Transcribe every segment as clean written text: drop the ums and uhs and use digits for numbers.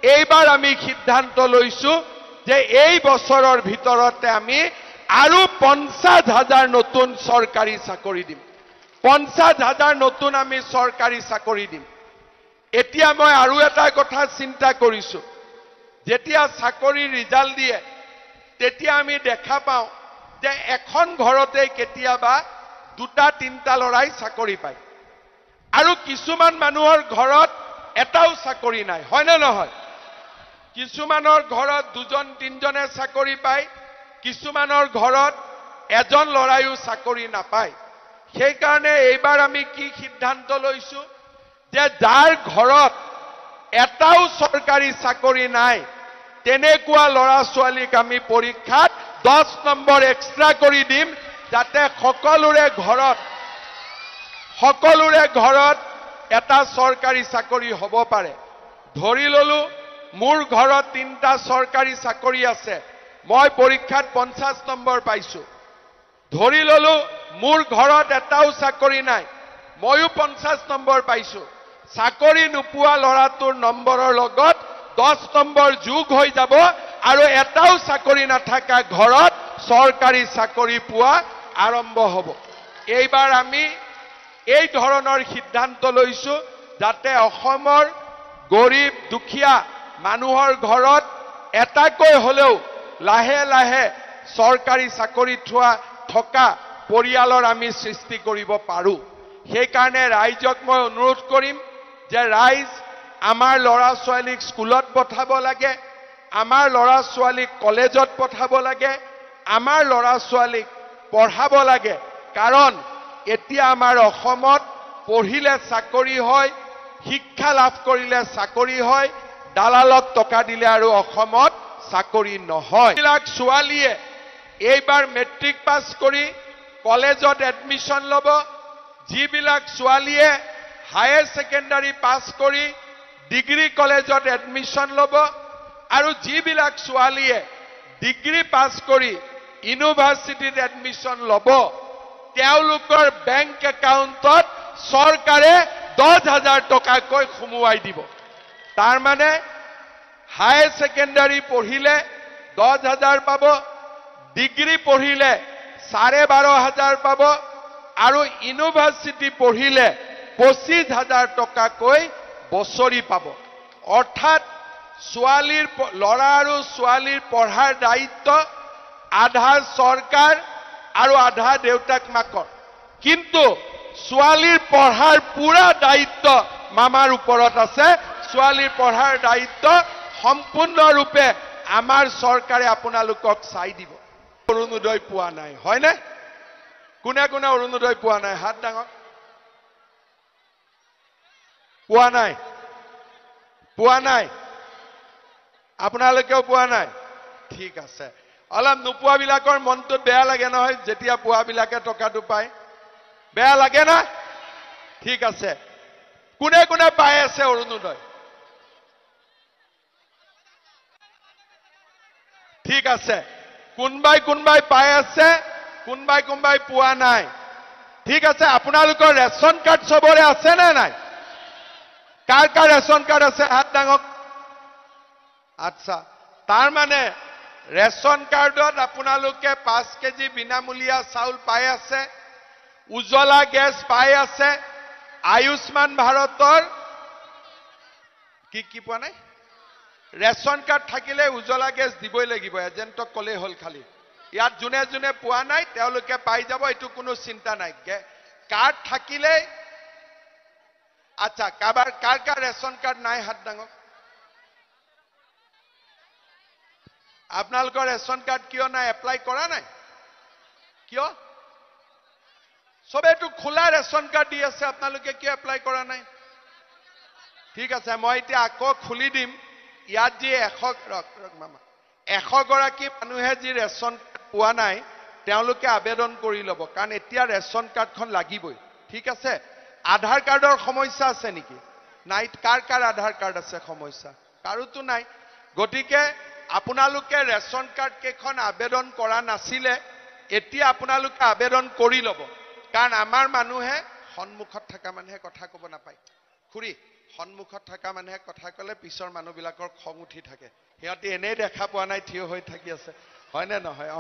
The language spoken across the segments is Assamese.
এইবাৰ আমি সিদ্ধান্ত লৈছো যে এই বছৰৰ ভিতৰতে আমি আৰু 50,000 নতুন চৰকাৰী চাকৰি দিম 50,000 নতুন আমি চৰকাৰী চাকৰি দিম এতিয়া মই আৰু এটা কথা চিন্তা কৰিছো যেতিয়া চাকৰি ৰিজাল্ট দিয়ে তেতিয়া আমি দেখা পাওঁ যে এখন ঘৰতে কেতিয়াবা দুটা তিনটা লৰাই চাকৰি পায় আৰু কিছুমান মানুহৰ ঘৰত এটাও চাকৰি নাই হয় না নহয় কিছুমানৰ ঘৰত দুজন তিনজনে চাকৰি পায় কিছুমানৰ ঘৰত এজন লৰাইও চাকৰি নাপায় সেই কাৰণে এইবাৰ আমি কি সিদ্ধান্ত লৈছো যে যাৰ ঘৰত এটাও চৰকাৰী চাকৰি নাই তেনেকুৱা লৰা ছোৱালীক আমি পৰীক্ষাত 10 নম্বৰ এক্সট্ৰা কৰি দিম যাতে সকলোৰে ঘৰত এটা চৰকাৰী চাকৰি হ'ব পাৰে ধৰি ললো মোৰ ঘৰত 3টা চৰকাৰী চাকৰি আছে মই পৰীক্ষাত 50 নম্বৰ পাইছো ধৰি ললো মোৰ ঘৰত এটাও চাকৰি নাই ময়ো 50 নম্বৰ পাইছো চাকৰি নোপোৱা লৰাটোৰ নম্বৰৰ লগত 10 নম্বৰ যোগ হৈ যাব আৰু এটাও চাকৰি নাথাকা ঘৰত চৰকাৰী চাকৰি পোৱা আৰম্ভ হ'ব এইবাৰ আমি এই ধৰণৰ সিদ্ধান্ত লৈছো যাতে অসমৰ গৰীব দুখীয়া মানুহৰ ঘৰত এটাকৈ হলেও লাহে লাহে চৰকাৰী চাকৰি থকা পৰিয়ালৰ আমি সৃষ্টি কৰিব পাৰো সেই কাৰণে ৰাইজক মই অনুৰোধ কৰিম যে ৰাইজ আমাৰ লৰা ছোৱালীক স্কুলত পঠাব লাগে আমাৰ লৰা ছোৱালীক কলেজত পঠাব লাগে আমাৰ লৰা ছোৱালীক পঢ়াব লাগে কাৰণ এতিয়া আমাৰ অসমত পঢ়িলে চাকৰি হয় শিক্ষা লাভ কৰিলে চাকৰি হয় দালালক টকা দিলে আৰু অসমত চাকৰি নহয় বিলাক ছোৱালীয়ে এইবাৰ মেট্ৰিক পাছ কৰি কলেজত এডমিশন ল'ব যিবিলাক ছোৱালীয়ে হায়াৰ সেকেন্ডাৰী পাছ কৰি ডিগ্ৰী কলেজত এডমিশন ল'ব আৰু যিবিলাক ছোৱালীয়ে ডিগ্ৰী পাছ কৰি ইউনিভাৰ্চিটিত এডমিশন ল'ব তেওঁলোকৰ বেংক একাউণ্টত চৰকাৰে 10,000 টকাকৈ খুমুৱাই দিব তাৰ মানে হায়াৰ সেকেন্ডাৰী পঢ়িলে 10,000 পাব ডিগ্ৰী পঢ়িলে 12,500 পাব আৰু ইউনিভাৰ্চিটি পঢ়িলে 25,000 টকাকৈ বছৰি পাব অৰ্থাৎ ছোৱালীৰ লৰা আৰু ছোৱালীৰ পঢ়াৰ দায়িত্ব আধা চৰকাৰ আৰু আধা দেউতাক মাকৰ কিন্তু ছোৱালীৰ পঢ়াৰ পুৰা দায়িত্ব মামাৰ ওপৰত আছে ছোৱালীৰ পঢ়াৰ দায়িত্ব সম্পূৰ্ণৰূপে আমাৰ চৰকাৰে আপোনালোকক চাই দিব অৰুণোদয় পোৱা নাই হয় নে কোনে কোনে অৰুণোদয় পোৱা নাই হাত ডাঙৰ পোৱা নাই আপোনালোকেও পোৱা নাই ঠিক আছে অলপ নোপোৱা বিলাকৰ মনটো বেয়া লাগে নহয় যেতিয়া পোৱা বিলাকে টকাটো পায় বেয়া লাগে না ঠিক আছে কোনে কোনে পাই আছে অৰুণোদয় ঠিক আছে কোনবাই পাই আছে কোনবাই পোৱা নাই ঠিক আছে আপোনালোকৰ ৰেশন কাৰ্ড সবৰে আছে নে নাই কাৰ ৰেশন কাৰ্ড আছে হাত ডাঙক আচ্ছা তাৰ মানে ৰেশন কাৰ্ডত আপোনালোকে 5 কেজি বিনামূলীয়া চাউল পাই আছে উজ্জ্বলা গেছ পাই আছে আয়ুষ্মান ভাৰতৰ কি পোৱা নাই ৰেশন কাৰ্ড থাকিলে উজ্জ্বলা গেছ দিবই লাগিব এজেন্টক কলে হল খালি ইয়াত জুনে জুনে পোৱা নাই তেওঁলোকে পাই যাব এটো কোনো চিন্তা নাই কাৰ্ড থাকিলে আচ্ছা কাৰ ৰেশন কাৰ্ড নাই হাত ডাঙক আপোনালোকৰ ৰেশন কাৰ্ড কিয় নাই এপ্লাই কৰা নাই কিয় সবেটো খোলা ৰেশন কাৰ্ড দি আছে আপোনালোকে কিয় এপ্লাই কৰা নাই ঠিক আছে মই এতিয়া আকৌ খুলি দিম ইয়াত যি 100 গৰাকী মানুহে যি ৰেশন পোৱা নাই তেওঁলোকে আবেদন কৰি লব কাৰণ এতিয়া ৰেশন কাৰ্ডখন লাগিবই ঠিক আছে আধাৰ কাৰ্ডৰ সমস্যা আছে নেকি নাই কাৰ আধাৰ কাৰ্ড আছে সমস্যা কাৰোতো নাই গটিকে আপোনালোকে ৰেশন কাৰ্ড কেখন আবেদন কৰা নাছিলে এতিয়া আপোনালোকে আবেদন কৰি লব কাৰণ আমাৰ মানুহে সন্মুখত থকা মানুহে কথা কব নাপায় খুৰী সন্মুখত থকা মানুহে কথা ক'লে পিছৰ মানুহবিলাকৰ খং উঠি থাকে সিহঁতি এনেই দেখা পোৱা নাই থিয় হৈ থাকি আছে হয়নে নহয়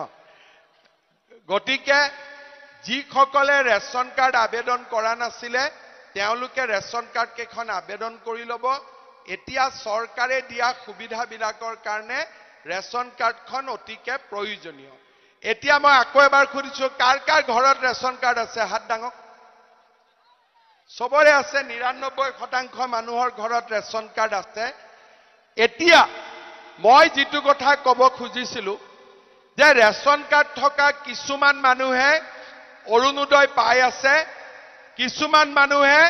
গতিকে যিসকলে ৰেচন কাৰ্ড আবেদন কৰা নাছিলে তেওঁলোকে ৰেচন কাৰ্ড কেইখন আবেদন কৰি ল'ব এতিয়া চৰকাৰে দিয়া সুবিধাবিলাকৰ কাৰণে ৰেচন কাৰ্ডখন অতিকে প্ৰয়োজনীয় এতিয়া মই আকৌ এবাৰ খুদিছো কাৰ কাৰ ঘৰত ৰেচন কাৰ্ড আছে হাত ডাঙক সবৰে আছে ৯৯% মানুহৰ ঘৰত ৰেচন কাৰ্ড আছে এতিয়া মই যেটো কথা ক'ব খুজিছিলো যে ৰেচন কাৰ্ড থকা কিছুমান মানুহে অৰুণোদয় পাই আছে কিছুমান মানুহে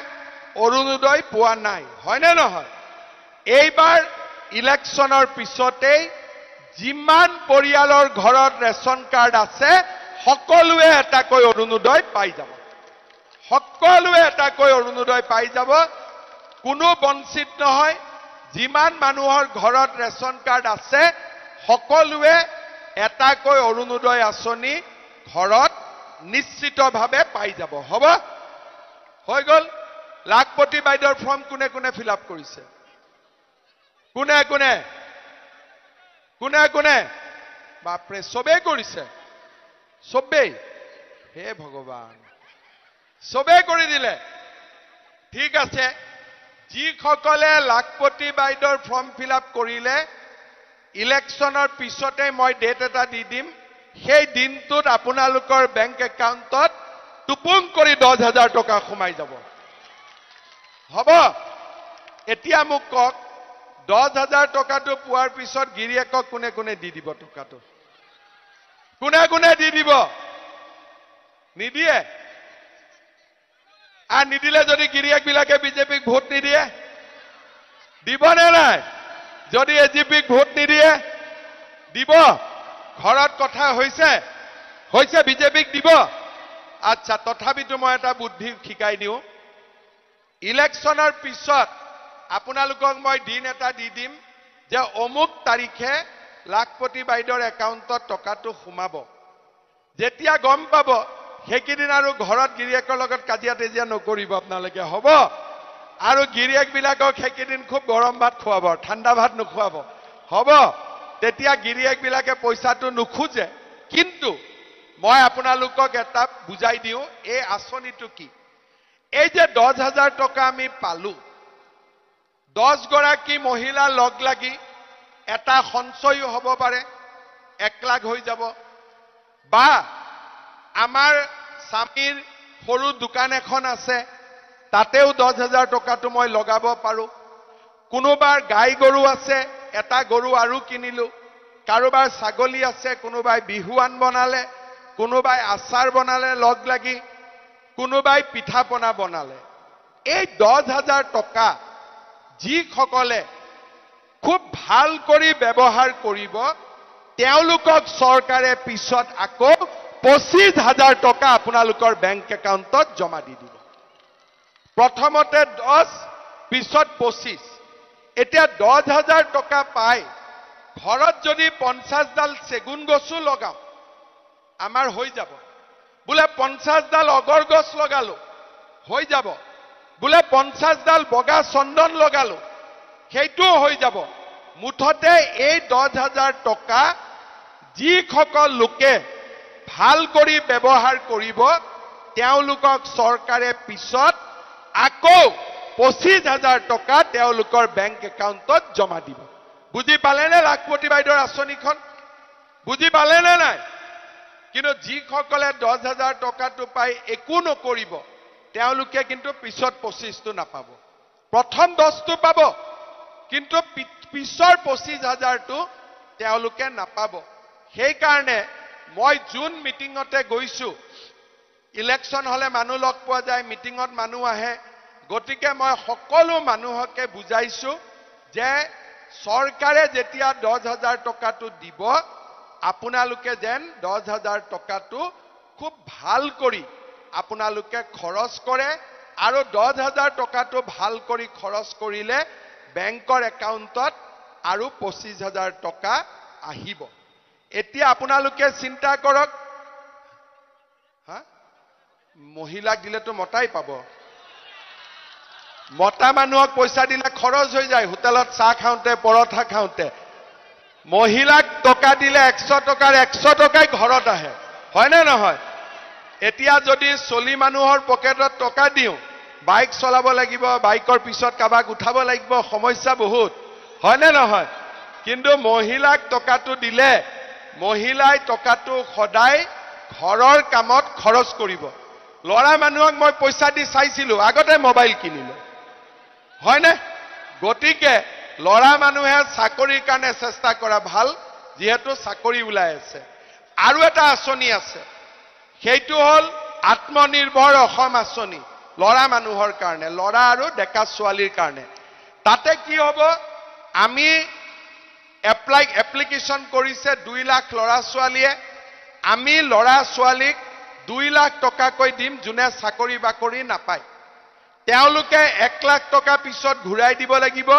অৰুণোদয় পোৱা নাই হয়নে নহয় এইবাৰ ইলেকশ্যনৰ পিছতেই যিমান পৰিয়ালৰ ঘৰত ৰেচন কাৰ্ড আছে সকলোৱে এটাকৈ অৰুণোদয় পাই যাব সকলোৱে এটাকৈ অৰুণোদয় পাই যাব কোনো বঞ্চিত নহয় যিমান মানুহৰ ঘৰত ৰেচন কাৰ্ড আছে সকলোৱে এটাকৈ অৰুণোদয় আঁচনি ঘৰত নিশ্চিতভাৱে পাই যাব হ'ব হৈ গল লাখপতি বাইদেউৰ ফৰ্ম কোনে কোনে ফিল আপ কৰিছে কোনে কোনে কোনে কোনে বাপৰে সবেই কৰিছে সবেই হে ভগৱান সবেই কৰি দিলে ঠিক আছে যিসকলে লাখপতি বাইদেউৰ ফৰ্ম ফিল আপ কৰিলে ইলেকশ্যনৰ পিছতে মই ডেট এটা দি দিম সেই দিনটোত আপোনালোকৰ বেংক একাউণ্টত টুপুং কৰি ১০,০০০ টকা সোমাই যাব হ'ব এতিয়া মোক কওক ১০,০০০ টকাটো পোৱাৰ পিছত গিৰিয়েকক কোনে কোনে দি দিব টকাটো কোনে কোনে দি দিব নিদিয়ে আর নিদিলে যদি গিৰিয়েক বিলাকে বিজেপিক ভোট নিদিয়ে দিব নে নাই যদি এজিপিক ভোট নিদিয়ে দিব ঘৰত কথা হৈছে বিজেপিক দিব আচ্ছা তথাপিতো মই এটা বুদ্ধি শিকাই দিও ইলেকশ্যনৰ পিছত আপোনালোকক মই দিন এটা দি দিম যে অমুক তাৰিখে লাখপতি বাইদেউৰ একাউণ্টত টকাটো সোমাব যেতিয়া গম পাব সেইকিদিন আৰু ঘৰত গিৰিয়েকৰ লগত কাজিয়া তেজিয়া নকৰিব আপোনালোকে হ'ব আৰু গিৰিয়েক বিলাকক সেইকিদিন খুব গৰম ভাত খুৱাব ঠাণ্ডা ভাত নোখুৱাব হ'ব তেতিয়া গিৰিয়েক বিলাকে পইচাটো নুখুজে কিন্তু মই আপোনালোকক এটা বুজাই দিও এই আঁচনিটো কি এই যে ১০,০০০ টকা আমি পালো ১০ গৰাকী মহিলা লগ লাগি এটা সঞ্চয়ও হ'ব পাৰে ১ লাখ হৈ যাব বা আমাৰ স্বামীৰ সৰু দোকান এখন আছে তাতেও ১০,০০০ টকাটো মই লগাব পাৰো কোনোবাৰ গাই গৰু আছে এটা গৰু আৰু কিনিলো কাৰোবাৰ ছাগলী আছে কোনোবাই বিহুৱান বনালে কোনোবাই আচাৰ বনালে লগ লাগি কোনোবাই পিঠা পনা বনালে এই ১০,০০০ টকা যিসকলে খুব ভাল কৰি ব্যৱহাৰ কৰিব তেওঁলোকক চৰকাৰে পিছত আকৌ ২৫,০০০ টকা আপোনালোকৰ বেংক একাউণ্টত জমা দি দিব প্ৰথমতে ১০ পিছত ২৫ এতিয়া ১০,০০০ টকা পাই ঘৰত যদি ৫০ডাল চেগুন গছো লগাও আমাৰ হৈ যাব বোলে ৫০ডাল অগৰ গছ লগালো হৈ যাব বোলে ৫০ডাল বগা চন্দন লগালো সেইটোও হৈ যাব মুঠতে এই ১০,০০০ টকা যিসকল লোকে ভাল কৰি ব্যৱহাৰ কৰিব তেওঁলোকক চৰকাৰে পিছত আকৌ ২৫,০০০ টকা তেওঁলোকৰ বেংক একাউণ্টত জমা দিব বুজি পালেনে লাখপতি বাইদেউৰ আঁচনিখন বুজি পালেনে নাই কিন্তু যিসকলে ১০,০০০ টকাটো পাই একো নকৰিব তেওঁলোকে কিন্তু পিছত ২৫টো নাপাব প্ৰথম ১০টো পাব কিন্তু পিছৰ ২৫,০০০টো তেওঁলোকে নাপাব সেইকাৰণে মই জুন মিটিঙতে গৈছো ইলেকশ্যন হলে মানুহ লগ পোৱা যায় মিটিঙত মানুহ আহে গতিকে মই সকলো মানুহকে বুজাইছো যে চৰকাৰে যেতিয়া ১০,০০০ টকাটো দিব আপোনালোকে যেন ১০,০০০ টকাটো খুব ভাল কৰি আপোনালোকে খৰচ কৰে আৰু ১০,০০০ টকাটো ভাল কৰি খৰচ কৰিলে বেংকৰ একাউণ্টত আৰু ২৫,০০০ টকা আহিব এতিয়া আপোনালোকে চিন্তা কৰক হা মহিলাক দিলেতো মতাই পাব মতা মানুহক পইচা দিলে খৰচ হৈ যায় হোটেলত চাহ খাওঁতে পৰঠা খাওঁতে মহিলাক টকা দিলে 100 টকাৰ 100 টকাই ঘৰত আহে হয় নে নহয় এতিয়া যদি চলি মানুহৰ পকেটত টকা দিও বাইক চলাব লাগিব বাইকৰ পিছত কাবাক উঠাব লাগিব সমস্যা বহুত হয় নে নহয় কিন্তু মহিলাক টকাটো দিলে মহিলাই টকাটো সদায় ঘৰৰ কামত খৰচ কৰিব লৰা মানুহক মই পইচা দি চাইছিলো আগতে মোবাইল কিনিলে হয় নে গতিকে লৰা মানুহে চাকৰিৰ কাৰণে চেষ্টা কৰা ভাল যেহেতু চাকৰি ওলাই আছে আৰু এটা আঁচনি আছে সেইটো হল আত্মনিৰ্ভৰ অসম আঁচনি লৰা মানুহৰ কাৰণে লৰা আৰু ডেকা ছোৱালীৰ কাৰণে তাতে কি হ'ব আমি এপ্লিকেশন কৰিছে 2 লাখ লৰা ছোৱালীয়ে আমি লৰা ছোৱালীক 2 লাখ টকাকৈ দিম যোনে চাকৰি বাকৰি নাপায় তেওঁলোকে 1 লাখ টকা পিছত ঘূৰাই দিব লাগিব